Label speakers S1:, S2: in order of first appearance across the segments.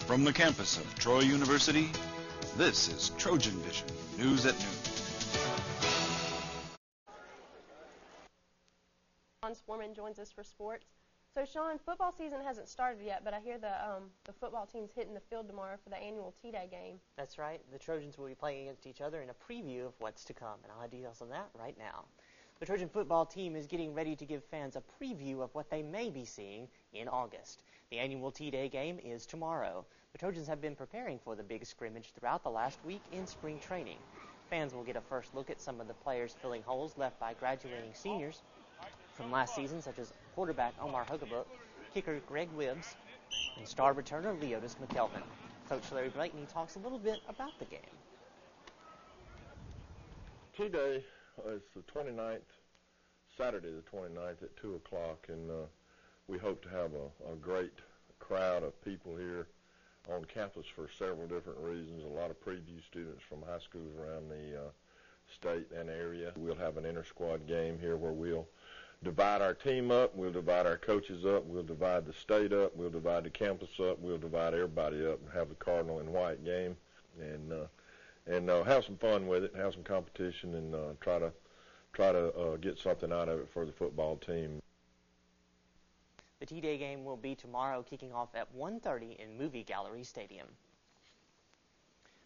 S1: From the campus of Troy University, this is TrojanVision News at Noon.
S2: Sean Sporman joins us for sports. So, Sean, football season hasn't started yet, but I hear the football team's hitting the field tomorrow for the annual T-Day game.
S3: That's right. The Trojans will be playing against each other in a preview of what's to come, and I'll have details on that right now. The Trojan football team is getting ready to give fans a preview of what they may be seeing in August. The annual T-Day game is tomorrow. The Trojans have been preparing for the big scrimmage throughout the last week in spring training. Fans will get a first look at some of the players filling holes left by graduating seniors from last season, such as quarterback Omar Hugabook, kicker Greg Wibbs, and star returner Leotis McKelvin. Coach Larry Blakeney talks a little bit about the game.
S4: T-Day is the 29th, Saturday the 29th at 2 o'clock, and we hope to have a great crowd of people here on campus for several different reasons. A lot of preview students from high schools around the state and area. We'll have an inter-squad game here where we'll divide our team up, we'll divide our coaches up, we'll divide the state up, we'll divide the campus up, we'll divide everybody up and have the Cardinal and White game, and have some fun with it, have some competition, and try to get something out of it for the football team.
S3: The T-Day game will be tomorrow, kicking off at 1:30 in Movie Gallery Stadium.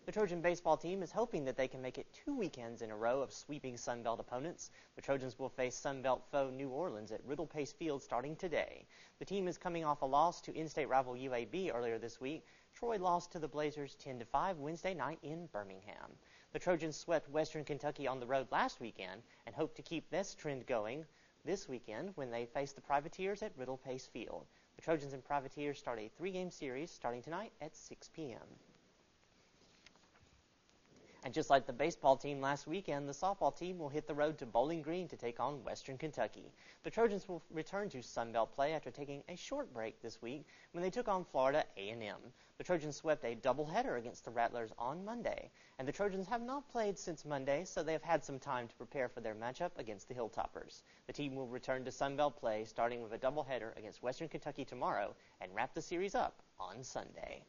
S3: The Trojan baseball team is hoping that they can make it 2 weekends in a row of sweeping Sun Belt opponents. The Trojans will face Sun Belt foe New Orleans at Riddle Pace Field starting today. The team is coming off a loss to in-state rival UAB earlier this week. Troy lost to the Blazers 10-5 Wednesday night in Birmingham. The Trojans swept Western Kentucky on the road last weekend and hope to keep this trend going this weekend when they face the Privateers at Riddle Pace Field. The Trojans and Privateers start a 3-game series starting tonight at 6 p.m. And just like the baseball team last weekend, the softball team will hit the road to Bowling Green to take on Western Kentucky. The Trojans will return to Sun Belt play after taking a short break this week when they took on Florida A&M. The Trojans swept a doubleheader against the Rattlers on Monday, and the Trojans have not played since Monday, so they have had some time to prepare for their matchup against the Hilltoppers. The team will return to Sun Belt play starting with a doubleheader against Western Kentucky tomorrow and wrap the series up on Sunday.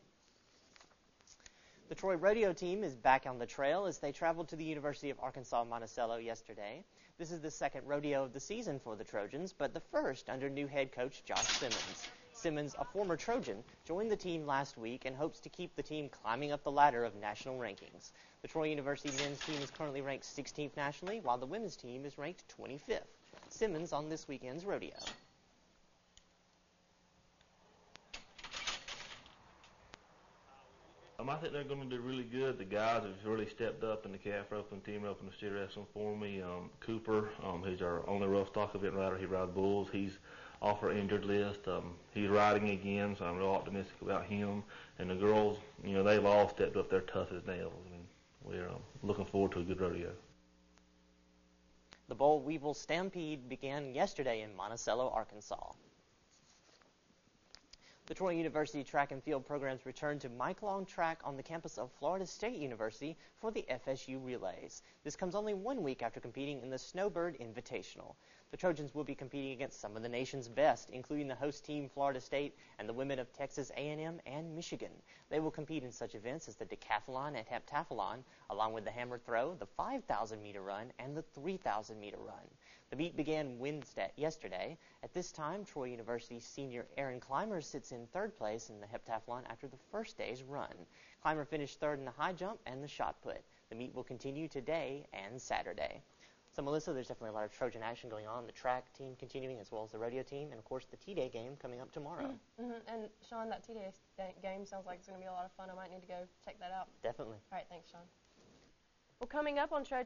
S3: The Troy rodeo team is back on the trail as they traveled to the University of Arkansas Monticello yesterday. This is the second rodeo of the season for the Trojans, but the first under new head coach Josh Simmons. Simmons, a former Trojan, joined the team last week and hopes to keep the team climbing up the ladder of national rankings. The Troy University men's team is currently ranked 16th nationally, while the women's team is ranked 25th. Simmons on this weekend's rodeo.
S5: I think they're going to do really good. The guys have really stepped up in the calf roping, team roping, and steer wrestling for me. Cooper, who's our only rough stock event rider, he rides bulls. He's off our injured list. He's riding again, so I'm real optimistic about him. And the girls, they've all stepped up. They're tough as nails. We're looking forward to a good rodeo.
S3: The Boll Weevil Stampede began yesterday in Monticello, Arkansas. The Troy University track and field programs returned to Mike-Long Track on the campus of Florida State University for the FSU Relays. This comes only 1 week after competing in the Snowbird Invitational. The Trojans will be competing against some of the nation's best, including the host team Florida State and the women of Texas A&M and Michigan. They will compete in such events as the decathlon and heptathlon, along with the hammer throw, the 5,000-meter run, and the 3,000-meter run. The meet began yesterday. At this time, Troy University senior Aaron Clymer sits in third place in the heptathlon after the first day's run. Clymer finished third in the high jump and the shot put. The meet will continue today and Saturday. So, Melissa, there's definitely a lot of Trojan action going on. The track team continuing as well as the rodeo team, and, of course, the T-Day game coming up tomorrow.
S2: Mm-hmm. And, Sean, that T-Day game sounds like it's going to be a lot of fun. I might need to go check that out.
S3: Definitely.
S2: All right, thanks, Sean. Well, coming up on Trojan